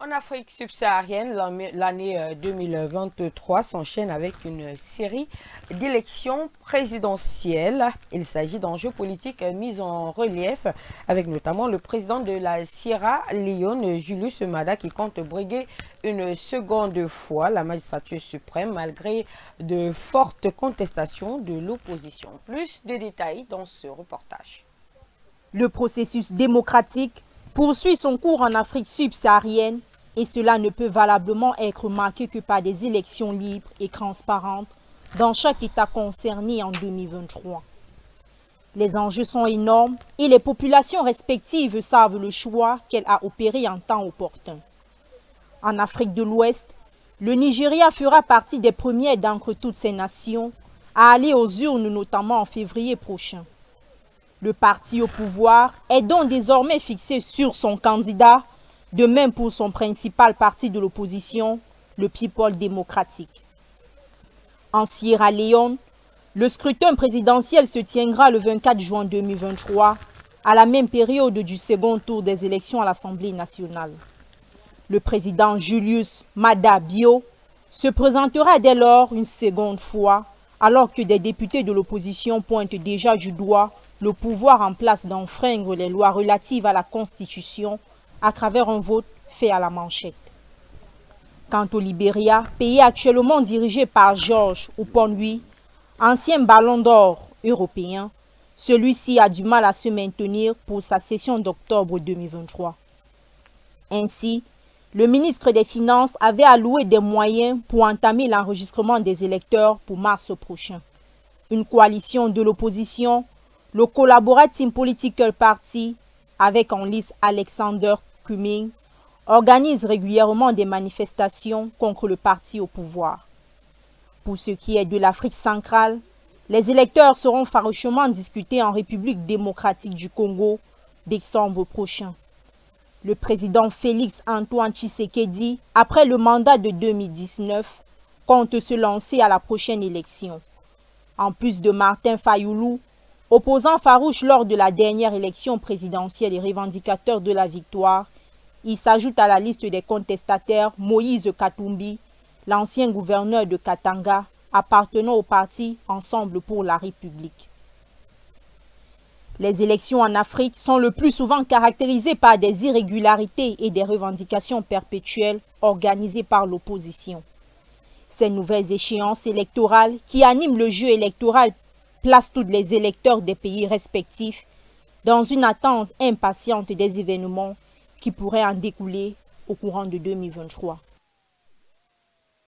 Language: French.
En Afrique subsaharienne, l'année 2023 s'enchaîne avec une série d'élections présidentielles. Il s'agit d'enjeux politiques mis en relief avec notamment le président de la Sierra Leone, Julius Maada, qui compte briguer une seconde fois la magistrature suprême malgré de fortes contestations de l'opposition. Plus de détails dans ce reportage. Le processus démocratique poursuit son cours en Afrique subsaharienne et cela ne peut valablement être marqué que par des élections libres et transparentes dans chaque État concerné en 2023. Les enjeux sont énormes et les populations respectives savent le choix qu'elle a opéré en temps opportun. En Afrique de l'Ouest, le Nigeria fera partie des premières d'entre toutes ces nations à aller aux urnes, notamment en février prochain. Le parti au pouvoir est donc désormais fixé sur son candidat, de même pour son principal parti de l'opposition, le People démocratique. En Sierra Leone, le scrutin présidentiel se tiendra le 24 juin 2023, à la même période du second tour des élections à l'Assemblée nationale. Le président Julius Maada Bio se présentera dès lors une seconde fois, alors que des députés de l'opposition pointent déjà du doigt le pouvoir en place d'enfreindre les lois relatives à la Constitution à travers un vote fait à la manchette. Quant au Libéria, pays actuellement dirigé par George Oponui, ancien ballon d'or européen, celui-ci a du mal à se maintenir pour sa session d'octobre 2023. Ainsi, le ministre des Finances avait alloué des moyens pour entamer l'enregistrement des électeurs pour mars prochain. Une coalition de l'opposition, le Collaborative Political Party, avec en lice Alexander Cumming, organise régulièrement des manifestations contre le parti au pouvoir. Pour ce qui est de l'Afrique centrale, les électeurs seront farouchement discutés en République démocratique du Congo décembre prochain. Le président Félix Antoine Tshisekedi, après le mandat de 2019, compte se lancer à la prochaine élection. En plus de Martin Fayoulou, opposant farouche lors de la dernière élection présidentielle et revendicateur de la victoire, il s'ajoute à la liste des contestataires Moïse Katumbi, l'ancien gouverneur de Katanga, appartenant au parti Ensemble pour la République. Les élections en Afrique sont le plus souvent caractérisées par des irrégularités et des revendications perpétuelles organisées par l'opposition. Ces nouvelles échéances électorales qui animent le jeu électoral placent tous les électeurs des pays respectifs dans une attente impatiente des événements qui pourraient en découler au courant de 2023.